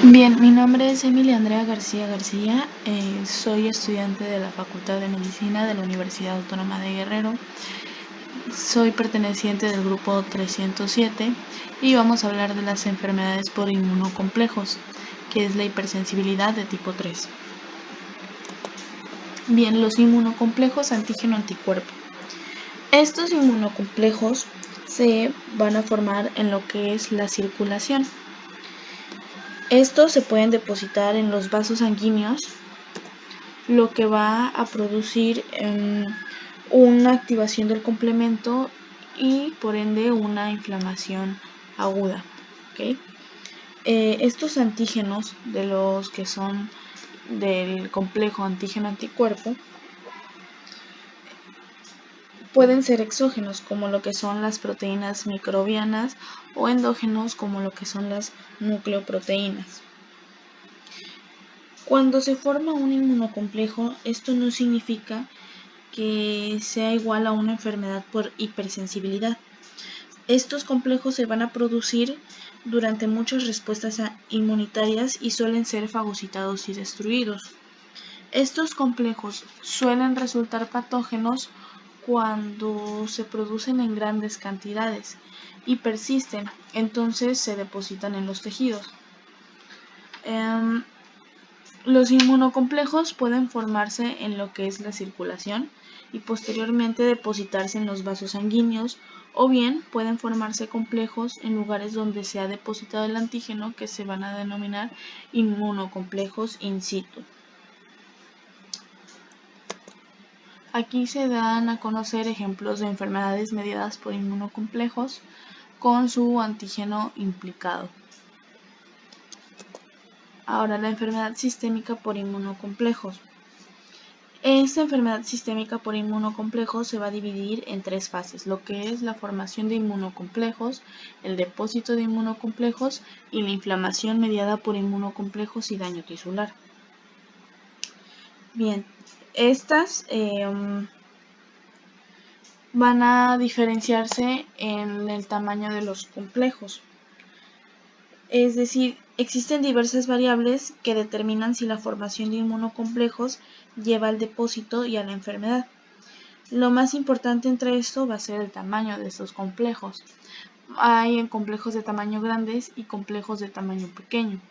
Bien, mi nombre es Emilia Andrea García García, soy estudiante de la Facultad de Medicina de la Universidad Autónoma de Guerrero, soy perteneciente del grupo 307 y vamos a hablar de las enfermedades por inmunocomplejos, que es la hipersensibilidad de tipo 3. Bien, los inmunocomplejos antígeno-anticuerpo. Estos inmunocomplejos se van a formar en lo que es la circulación. Estos se pueden depositar en los vasos sanguíneos, lo que va a producir una activación del complemento y por ende una inflamación aguda. ¿Okay? Estos antígenos de los que son del complejo antígeno-anticuerpo pueden ser exógenos, como lo que son las proteínas microbianas, o endógenos, como lo que son las nucleoproteínas. Cuando se forma un inmunocomplejo, esto no significa que sea igual a una enfermedad por hipersensibilidad. Estos complejos se van a producir durante muchas respuestas inmunitarias y suelen ser fagocitados y destruidos. Estos complejos suelen resultar patógenos cuando se producen en grandes cantidades y persisten, entonces se depositan en los tejidos. Los inmunocomplejos pueden formarse en lo que es la circulación y posteriormente depositarse en los vasos sanguíneos, o bien pueden formarse complejos en lugares donde se ha depositado el antígeno, que se van a denominar inmunocomplejos in situ. Aquí se dan a conocer ejemplos de enfermedades mediadas por inmunocomplejos con su antígeno implicado. Ahora, la enfermedad sistémica por inmunocomplejos. Esta enfermedad sistémica por inmunocomplejos se va a dividir en tres fases, lo que es la formación de inmunocomplejos, el depósito de inmunocomplejos y la inflamación mediada por inmunocomplejos y daño tisular. Bien, estas van a diferenciarse en el tamaño de los complejos. Es decir, existen diversas variables que determinan si la formación de inmunocomplejos lleva al depósito y a la enfermedad. Lo más importante entre esto va a ser el tamaño de estos complejos. Hay complejos de tamaño grandes y complejos de tamaño pequeño.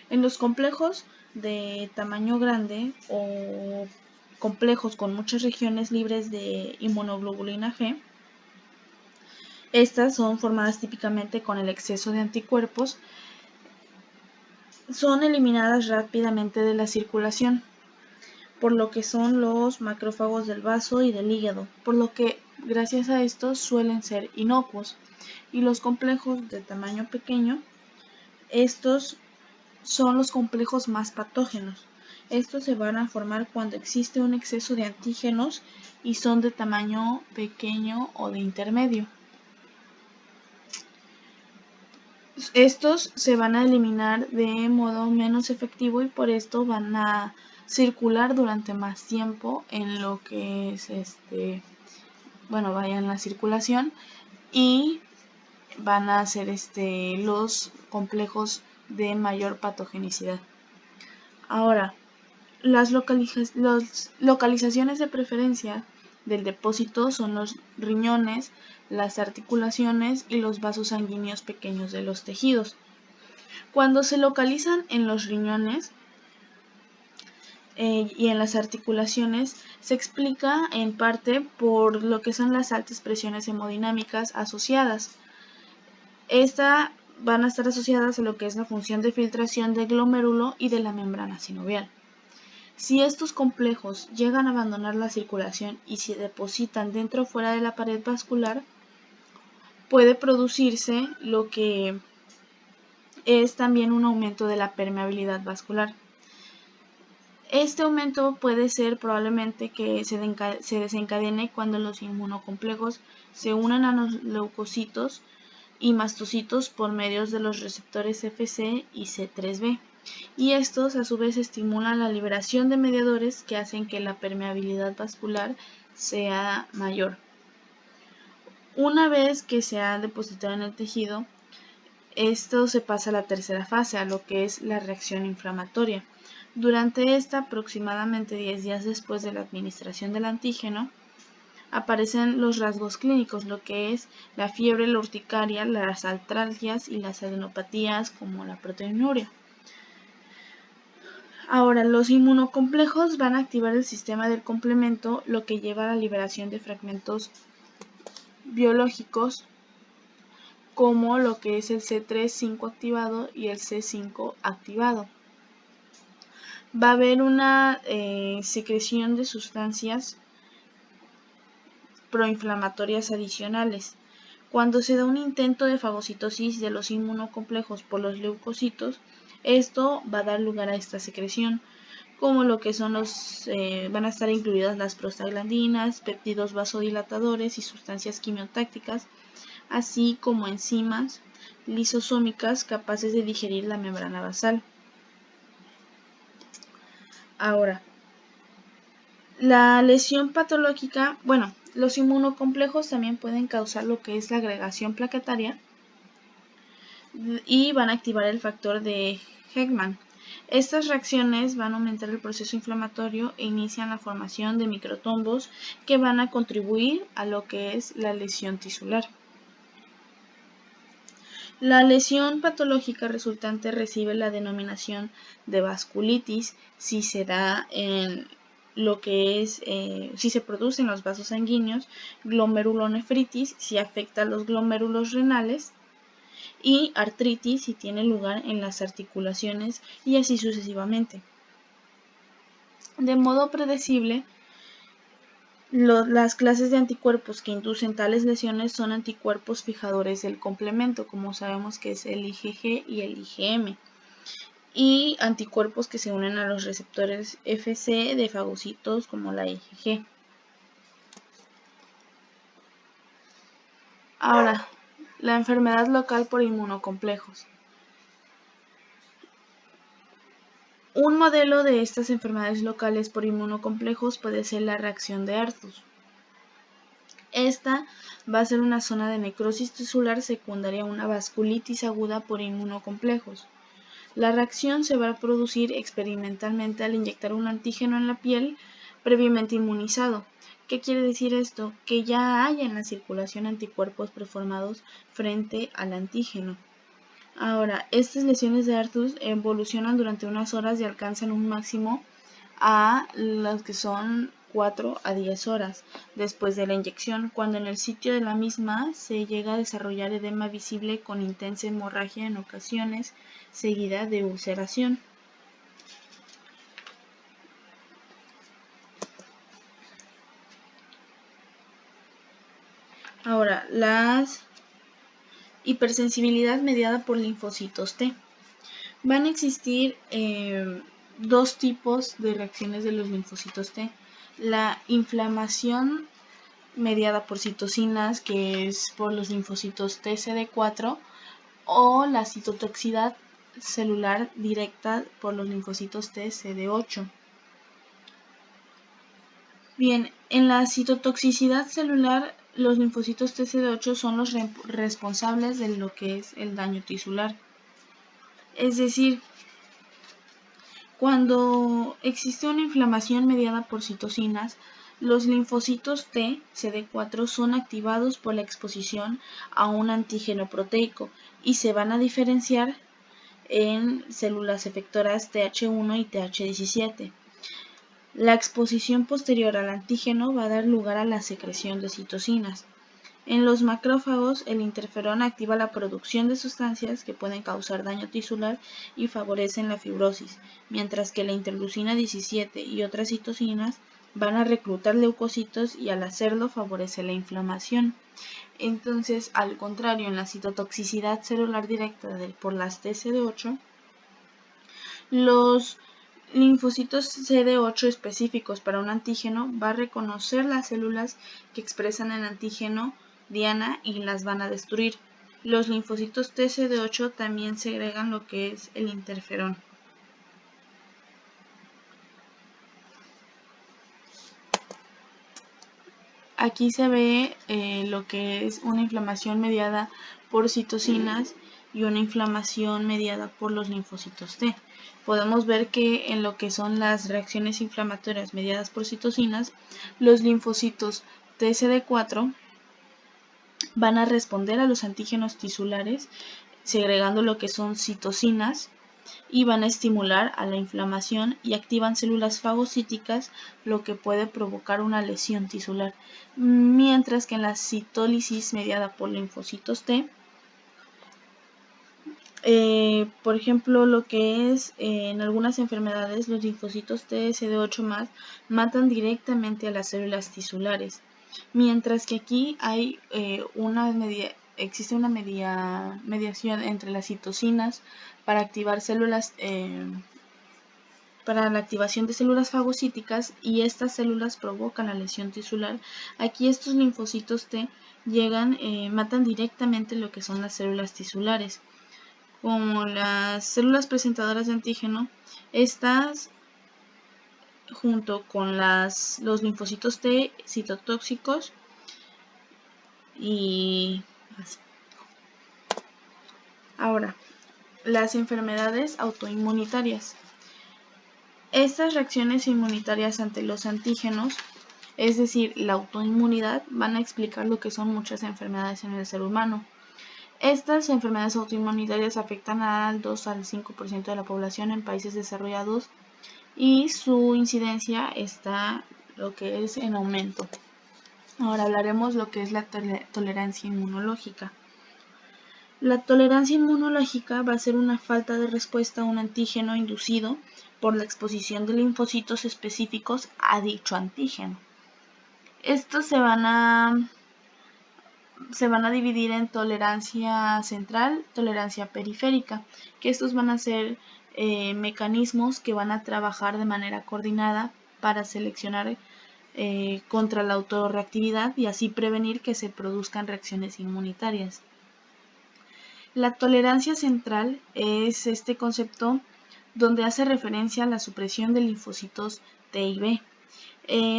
En los complejos de tamaño grande o complejos con muchas regiones libres de inmunoglobulina G, estas son formadas típicamente con el exceso de anticuerpos, son eliminadas rápidamente de la circulación, por lo que son los macrófagos del vaso y del hígado, por lo que gracias a esto suelen ser inocuos. Y los complejos de tamaño pequeño, estos son los complejos más patógenos. Estos se van a formar cuando existe un exceso de antígenos y son de tamaño pequeño o de intermedio. Estos se van a eliminar de modo menos efectivo y por esto van a circular durante más tiempo en lo que es vaya en la circulación, y van a ser los complejos de mayor patogenicidad. Ahora, las localizaciones de preferencia del depósito son los riñones, las articulaciones y los vasos sanguíneos pequeños de los tejidos. Cuando se localizan en los riñones y en las articulaciones, se explica en parte por lo que son las altas presiones hemodinámicas asociadas. Estas van a estar asociadas a lo que es la función de filtración del glomérulo y de la membrana sinovial. Si estos complejos llegan a abandonar la circulación y se depositan dentro o fuera de la pared vascular, puede producirse lo que es también un aumento de la permeabilidad vascular. Este aumento puede ser probablemente que se desencadene cuando los inmunocomplejos se unan a los leucocitos y mastocitos por medio de los receptores Fc y C3b. Y estos a su vez estimulan la liberación de mediadores que hacen que la permeabilidad vascular sea mayor. Una vez que se ha depositado en el tejido, Esto se pasa a la tercera fase, a lo que es la reacción inflamatoria. Durante esta, aproximadamente 10 días después de la administración del antígeno, aparecen los rasgos clínicos, lo que es la fiebre, la urticaria, las artralgias y las adenopatías como la proteinuria. Ahora, los inmunocomplejos van a activar el sistema del complemento, lo que lleva a la liberación de fragmentos biológicos como lo que es el C3-5 activado y el C5 activado. Va a haber una secreción de sustancias proinflamatorias adicionales. Cuando se da un intento de fagocitosis de los inmunocomplejos por los leucocitos, esto va a dar lugar a esta secreción, como lo que son van a estar incluidas las prostaglandinas, péptidos vasodilatadores y sustancias quimiotácticas, así como enzimas lisosómicas capaces de digerir la membrana basal. Ahora, la lesión patológica, los inmunocomplejos también pueden causar lo que es la agregación plaquetaria y van a activar el factor de Heckman. Estas reacciones van a aumentar el proceso inflamatorio e inician la formación de microtombos que van a contribuir a lo que es la lesión tisular. La lesión patológica resultante recibe la denominación de vasculitis si se da en lo que es, si se produce en los vasos sanguíneos, glomerulonefritis si afecta a los glomérulos renales y artritis si tiene lugar en las articulaciones y así sucesivamente. De modo predecible, las clases de anticuerpos que inducen tales lesiones son anticuerpos fijadores del complemento, como sabemos que es el IgG y el IgM, y anticuerpos que se unen a los receptores Fc de fagocitos como la IgG. Ahora, la enfermedad local por inmunocomplejos. Un modelo de estas enfermedades locales por inmunocomplejos puede ser la reacción de Arthus. Esta va a ser una zona de necrosis tisular secundaria a una vasculitis aguda por inmunocomplejos. La reacción se va a producir experimentalmente al inyectar un antígeno en la piel previamente inmunizado. ¿Qué quiere decir esto? Que ya hay en la circulación anticuerpos preformados frente al antígeno. Ahora, estas lesiones de Arthus evolucionan durante unas horas y alcanzan un máximo a las que son 4 a 10 horas después de la inyección, cuando en el sitio de la misma se llega a desarrollar edema visible con intensa hemorragia en ocasiones, seguida de ulceración. Ahora, la hipersensibilidad mediada por linfocitos T. Van a existir dos tipos de reacciones de los linfocitos T. La inflamación mediada por citocinas, que es por los linfocitos TCD4, o la citotoxicidad celular directa por los linfocitos TCD8. Bien, en la citotoxicidad celular, los linfocitos TCD8 son los responsables de lo que es el daño tisular. Es decir, cuando existe una inflamación mediada por citocinas, los linfocitos T, CD4, son activados por la exposición a un antígeno proteico y se van a diferenciar en células efectoras Th1 y Th17. La exposición posterior al antígeno va a dar lugar a la secreción de citocinas. En los macrófagos, el interferón activa la producción de sustancias que pueden causar daño tisular y favorecen la fibrosis, mientras que la interleucina 17 y otras citocinas van a reclutar leucocitos y al hacerlo favorece la inflamación. Entonces, al contrario, en la citotoxicidad celular directa por las TCD8, los linfocitos CD8 específicos para un antígeno va a reconocer las células que expresan el antígeno diana y las van a destruir. Los linfocitos TCD8 también segregan lo que es el interferón. Aquí se ve lo que es una inflamación mediada por citocinas y una inflamación mediada por los linfocitos T. Podemos ver que en lo que son las reacciones inflamatorias mediadas por citocinas, los linfocitos TCD4 van a responder a los antígenos tisulares segregando lo que son citocinas y van a estimular a la inflamación y activan células fagocíticas, lo que puede provocar una lesión tisular, mientras que en la citólisis mediada por linfocitos T, por ejemplo, lo que es en algunas enfermedades, los linfocitos TSD8+ matan directamente a las células tisulares, mientras que aquí hay existe una mediación entre las citocinas para activar células, para la activación de células fagocíticas, y estas células provocan la lesión tisular. Aquí estos linfocitos T matan directamente lo que son las células tisulares. Como las células presentadoras de antígeno, estas junto con los linfocitos T citotóxicos y así. Ahora, las enfermedades autoinmunitarias. Estas reacciones inmunitarias ante los antígenos, es decir, la autoinmunidad, van a explicar lo que son muchas enfermedades en el ser humano. Estas enfermedades autoinmunitarias afectan al 2 al 5% de la población en países desarrollados y su incidencia está lo que es en aumento. Ahora hablaremos lo que es la tolerancia inmunológica. La tolerancia inmunológica va a ser una falta de respuesta a un antígeno inducido por la exposición de linfocitos específicos a dicho antígeno. Estos se van a dividir en tolerancia central, tolerancia periférica, que estos van a ser mecanismos que van a trabajar de manera coordinada para seleccionar contra la autorreactividad y así prevenir que se produzcan reacciones inmunitarias. La tolerancia central es este concepto donde hace referencia a la supresión de linfocitos T y B,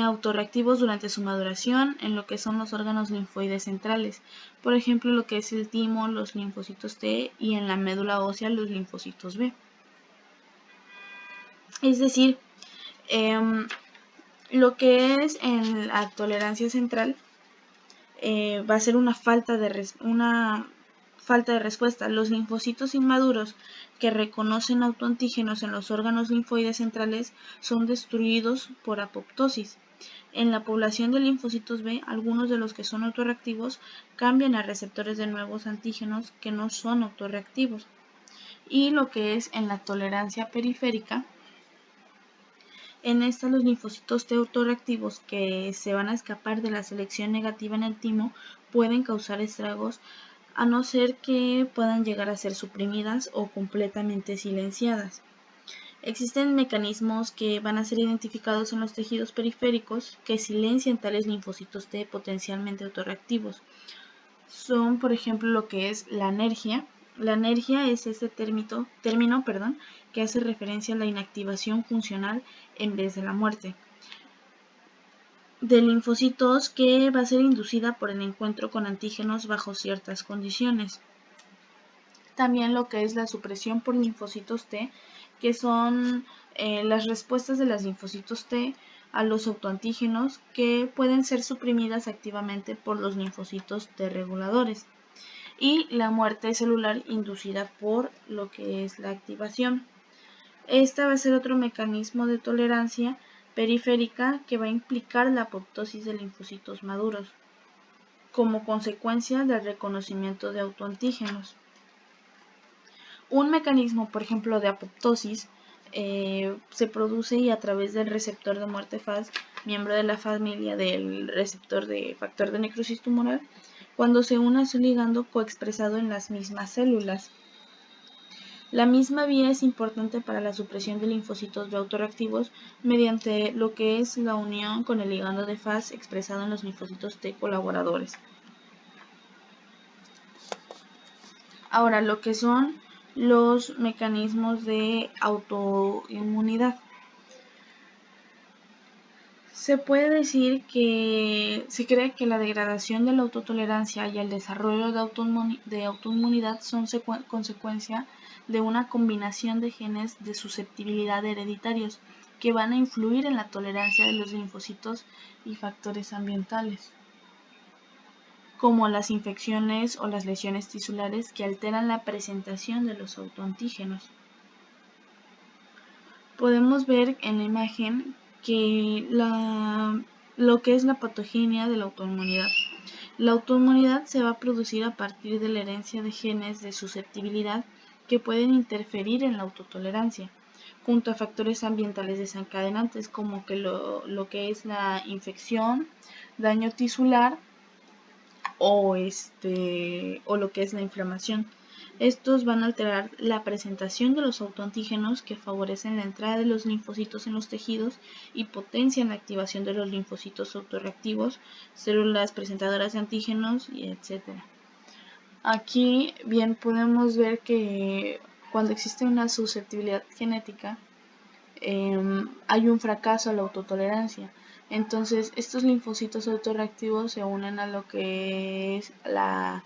autorreactivos durante su maduración en lo que son los órganos linfoides centrales, por ejemplo lo que es el timo, los linfocitos T, y en la médula ósea los linfocitos B. Es decir, lo que es en la tolerancia central va a ser una falta de respuesta. Los linfocitos inmaduros que reconocen autoantígenos en los órganos linfoides centrales son destruidos por apoptosis. En la población de linfocitos B, algunos de los que son autorreactivos cambian a receptores de nuevos antígenos que no son autorreactivos. Y lo que es en la tolerancia periférica, en esta los linfocitos T autorreactivos que se van a escapar de la selección negativa en el timo pueden causar estragos a no ser que puedan llegar a ser suprimidas o completamente silenciadas. Existen mecanismos que van a ser identificados en los tejidos periféricos que silencian tales linfocitos T potencialmente autorreactivos. Son, por ejemplo, lo que es la anergia. La anergia es este término que hace referencia a la inactivación funcional en vez de la muerte de linfocitos, que va a ser inducida por el encuentro con antígenos bajo ciertas condiciones. También lo que es la supresión por linfocitos T, que son las respuestas de los linfocitos T a los autoantígenos que pueden ser suprimidas activamente por los linfocitos T reguladores. Y la muerte celular inducida por lo que es la activación. Esta va a ser otro mecanismo de tolerancia periférica que va a implicar la apoptosis de linfocitos maduros como consecuencia del reconocimiento de autoantígenos. Un mecanismo, por ejemplo, de apoptosis se produce y a través del receptor de muerte Fas, miembro de la familia del receptor de factor de necrosis tumoral, cuando se une a su ligando coexpresado en las mismas células. La misma vía es importante para la supresión de linfocitos B autorreactivos mediante lo que es la unión con el ligando de Fas expresado en los linfocitos T colaboradores. Ahora, lo que son los mecanismos de autoinmunidad. Se puede decir que se cree que la degradación de la autotolerancia y el desarrollo de autoinmunidad son consecuencia de una combinación de genes de susceptibilidad hereditarios que van a influir en la tolerancia de los linfocitos y factores ambientales, como las infecciones o las lesiones tisulares que alteran la presentación de los autoantígenos. Podemos ver en la imagen que lo que es la patogenia de la autoinmunidad. La autoinmunidad se va a producir a partir de la herencia de genes de susceptibilidad que pueden interferir en la autotolerancia, junto a factores ambientales desencadenantes como que lo que es la infección, daño tisular o lo que es la inflamación. Estos van a alterar la presentación de los autoantígenos que favorecen la entrada de los linfocitos en los tejidos y potencian la activación de los linfocitos autorreactivos, células presentadoras de antígenos, etc. Aquí bien podemos ver que cuando existe una susceptibilidad genética, hay un fracaso a la autotolerancia. Entonces, estos linfocitos autorreactivos se unen a lo que es las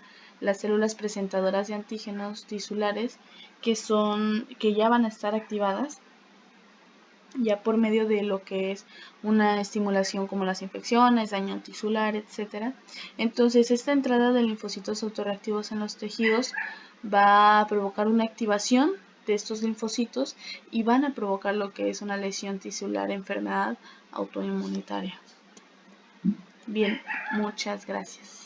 células presentadoras de antígenos tisulares que ya van a estar activadas ya por medio de lo que es una estimulación como las infecciones, daño tisular, etc. Entonces, esta entrada de linfocitos autorreactivos en los tejidos va a provocar una activación de estos linfocitos y van a provocar lo que es una lesión tisular, enfermedad autoinmunitaria. Bien, muchas gracias.